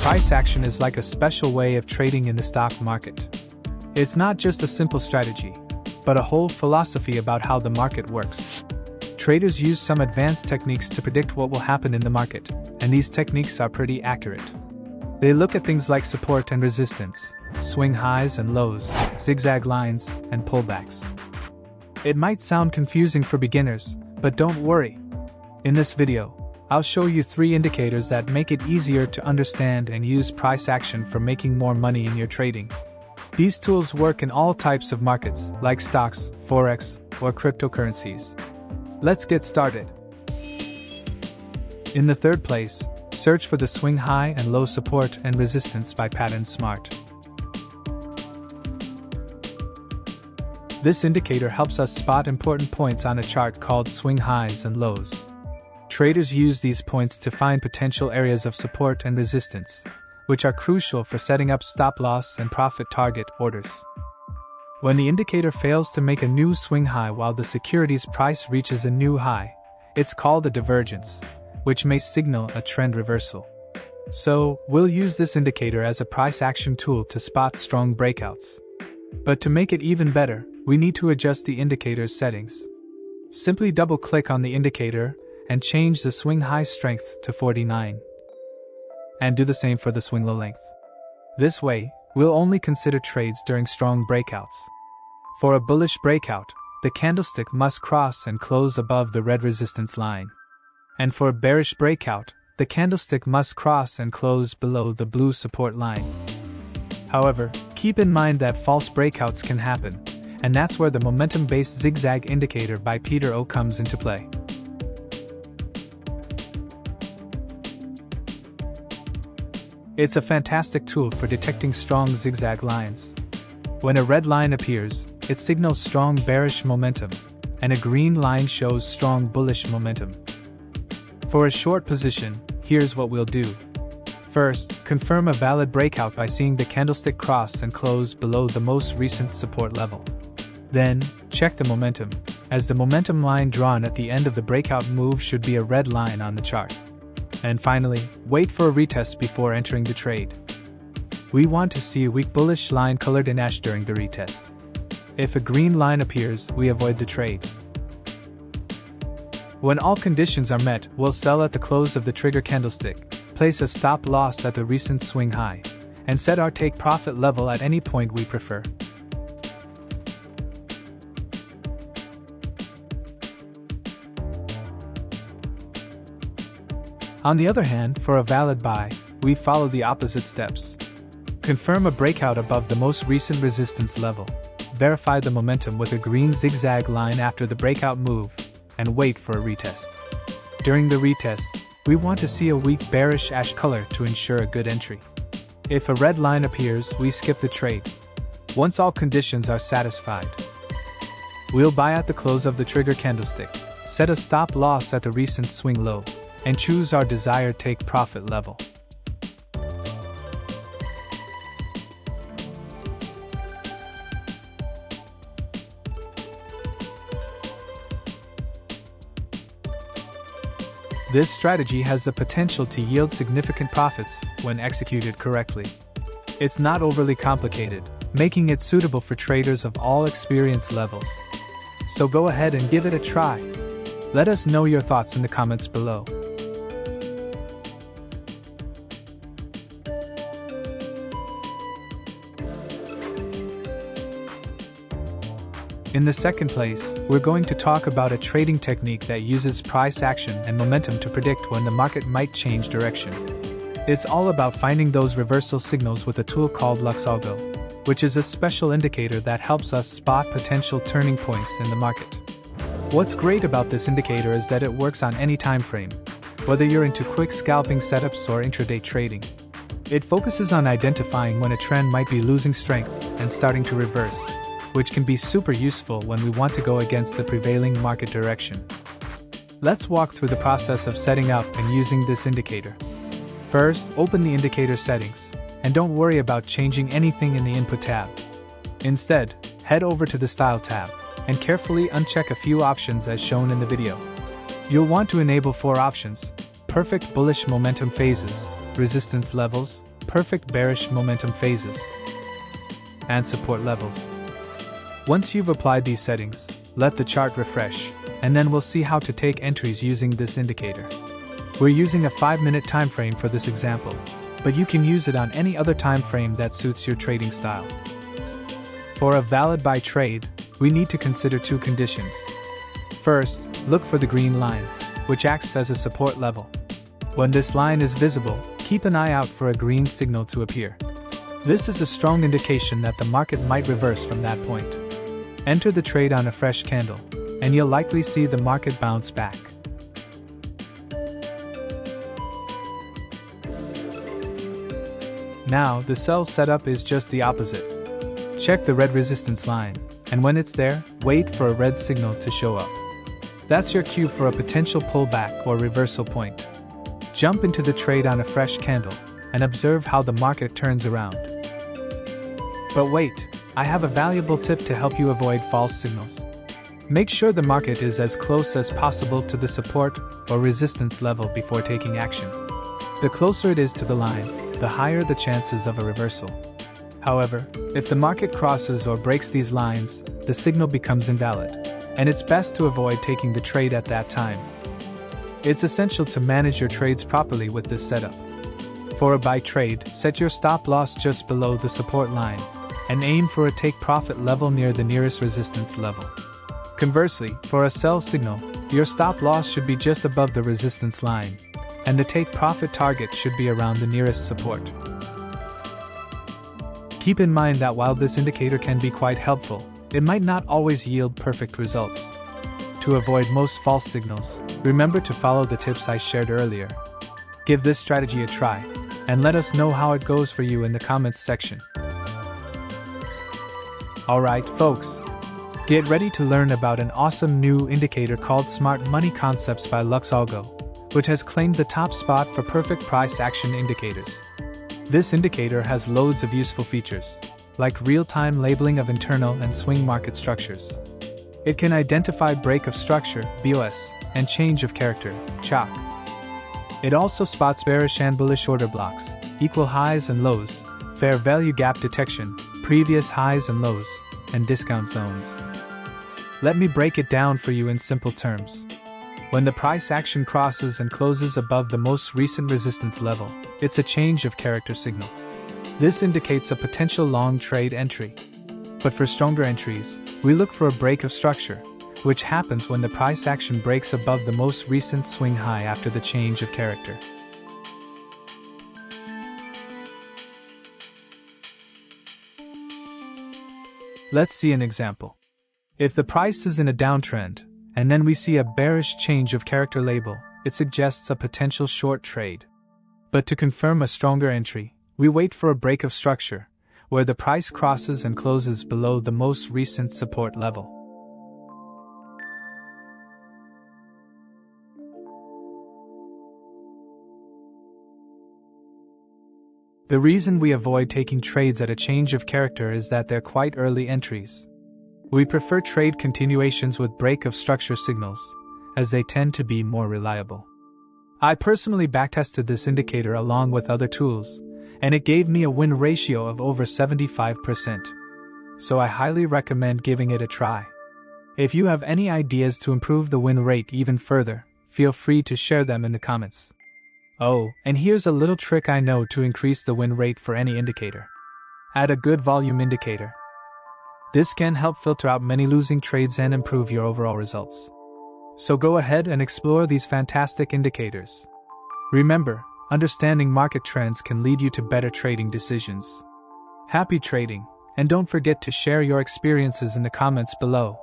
price action is like a special way of trading in the stock market. It's not just a simple strategy, but a whole philosophy about how the market works. Traders use some advanced techniques to predict what will happen in the market, and these techniques are pretty accurate. They look at things like support and resistance, swing highs and lows, zigzag lines, and pullbacks. It might sound confusing for beginners, but don't worry. In this video, I'll show you 3 indicators that make it easier to understand and use price action for making more money in your trading. These tools work in all types of markets, like stocks, Forex, or cryptocurrencies. Let's get started. In the third place, search for the swing high and low support and resistance by Pattern Smart. This indicator helps us spot important points on a chart called swing highs and lows. Traders use these points to find potential areas of support and resistance, which are crucial for setting up stop loss and profit target orders. When the indicator fails to make a new swing high while the security's price reaches a new high, it's called a divergence, which may signal a trend reversal. So, we'll use this indicator as a price action tool to spot strong breakouts. But to make it even better, we need to adjust the indicator's settings. Simply double-click on the indicator and change the swing high strength to 49. And do the same for the swing low length. This way, we'll only consider trades during strong breakouts. For a bullish breakout, the candlestick must cross and close above the red resistance line. And for a bearish breakout, the candlestick must cross and close below the blue support line. However, keep in mind that false breakouts can happen, and that's where the momentum-based zigzag indicator by Peter O comes into play. It's a fantastic tool for detecting strong zigzag lines. When a red line appears, it signals strong bearish momentum, and a green line shows strong bullish momentum. For a short position, here's what we'll do. First, confirm a valid breakout by seeing the candlestick cross and close below the most recent support level. Then, check the momentum, as the momentum line drawn at the end of the breakout move should be a red line on the chart. And finally, wait for a retest before entering the trade. We want to see a weak bullish line colored in ash during the retest. If a green line appears, we avoid the trade. When all conditions are met, we'll sell at the close of the trigger candlestick, place a stop loss at the recent swing high, and set our take profit level at any point we prefer. On the other hand, for a valid buy, we follow the opposite steps. Confirm a breakout above the most recent resistance level, verify the momentum with a green zigzag line after the breakout move, and wait for a retest. During the retest, we want to see a weak bearish ash color to ensure a good entry. If a red line appears, we skip the trade. Once all conditions are satisfied, we'll buy at the close of the trigger candlestick, set a stop loss at the recent swing low, and choose our desired take profit level. This strategy has the potential to yield significant profits when executed correctly. It's not overly complicated, making it suitable for traders of all experience levels. So go ahead and give it a try. Let us know your thoughts in the comments below. In the second place, we're going to talk about a trading technique that uses price action and momentum to predict when the market might change direction. It's all about finding those reversal signals with a tool called Algo, which is a special indicator that helps us spot potential turning points in the market. What's great about this indicator is that it works on any time frame, whether you're into quick scalping setups or intraday trading. It focuses on identifying when a trend might be losing strength and starting to reverse, which can be super useful when we want to go against the prevailing market direction. Let's walk through the process of setting up and using this indicator. First, open the indicator settings, and don't worry about changing anything in the Input tab. Instead, head over to the Style tab, and carefully uncheck a few options as shown in the video. You'll want to enable 4 options: perfect bullish momentum phases, resistance levels, perfect bearish momentum phases, and support levels. Once you've applied these settings, let the chart refresh, and then we'll see how to take entries using this indicator. We're using a 5-minute time frame for this example, but you can use it on any other time frame that suits your trading style. For a valid buy trade, we need to consider 2 conditions. First, look for the green line, which acts as a support level. When this line is visible, keep an eye out for a green signal to appear. This is a strong indication that the market might reverse from that point. Enter the trade on a fresh candle, and you'll likely see the market bounce back. Now, the sell setup is just the opposite. Check the red resistance line, and when it's there, wait for a red signal to show up. That's your cue for a potential pullback or reversal point. Jump into the trade on a fresh candle, and observe how the market turns around. But wait, I have a valuable tip to help you avoid false signals. Make sure the market is as close as possible to the support or resistance level before taking action. The closer it is to the line, the higher the chances of a reversal. However, if the market crosses or breaks these lines, the signal becomes invalid, and it's best to avoid taking the trade at that time. It's essential to manage your trades properly with this setup. For a buy trade, set your stop loss just below the support line, and aim for a take profit level near the nearest resistance level. Conversely, for a sell signal, your stop loss should be just above the resistance line, and the take profit target should be around the nearest support. Keep in mind that while this indicator can be quite helpful, it might not always yield perfect results. To avoid most false signals, remember to follow the tips I shared earlier. Give this strategy a try, and let us know how it goes for you in the comments section. Alright folks, get ready to learn about an awesome new indicator called Smart Money Concepts by Algo, which has claimed the top spot for perfect price action indicators. This indicator has loads of useful features, like real-time labeling of internal and swing market structures. It can identify break of structure, BOS, and change of character, CHOC. It also spots bearish and bullish order blocks, equal highs and lows, fair value gap detection, previous highs and lows, and discount zones. Let me break it down for you in simple terms. When the price action crosses and closes above the most recent resistance level, it's a change of character signal. This indicates a potential long trade entry. But for stronger entries, we look for a break of structure, which happens when the price action breaks above the most recent swing high after the change of character. Let's see an example. If the price is in a downtrend, and then we see a bearish change of character label, it suggests a potential short trade. But to confirm a stronger entry, we wait for a break of structure, where the price crosses and closes below the most recent support level. The reason we avoid taking trades at a change of character is that they're quite early entries. We prefer trade continuations with break of structure signals, as they tend to be more reliable. I personally backtested this indicator along with other tools, and it gave me a win ratio of over 75%. So I highly recommend giving it a try. If you have any ideas to improve the win rate even further, feel free to share them in the comments. Oh, and here's a little trick I know to increase the win rate for any indicator. Add a good volume indicator. This can help filter out many losing trades and improve your overall results. So go ahead and explore these fantastic indicators. Remember, understanding market trends can lead you to better trading decisions. Happy trading, and don't forget to share your experiences in the comments below.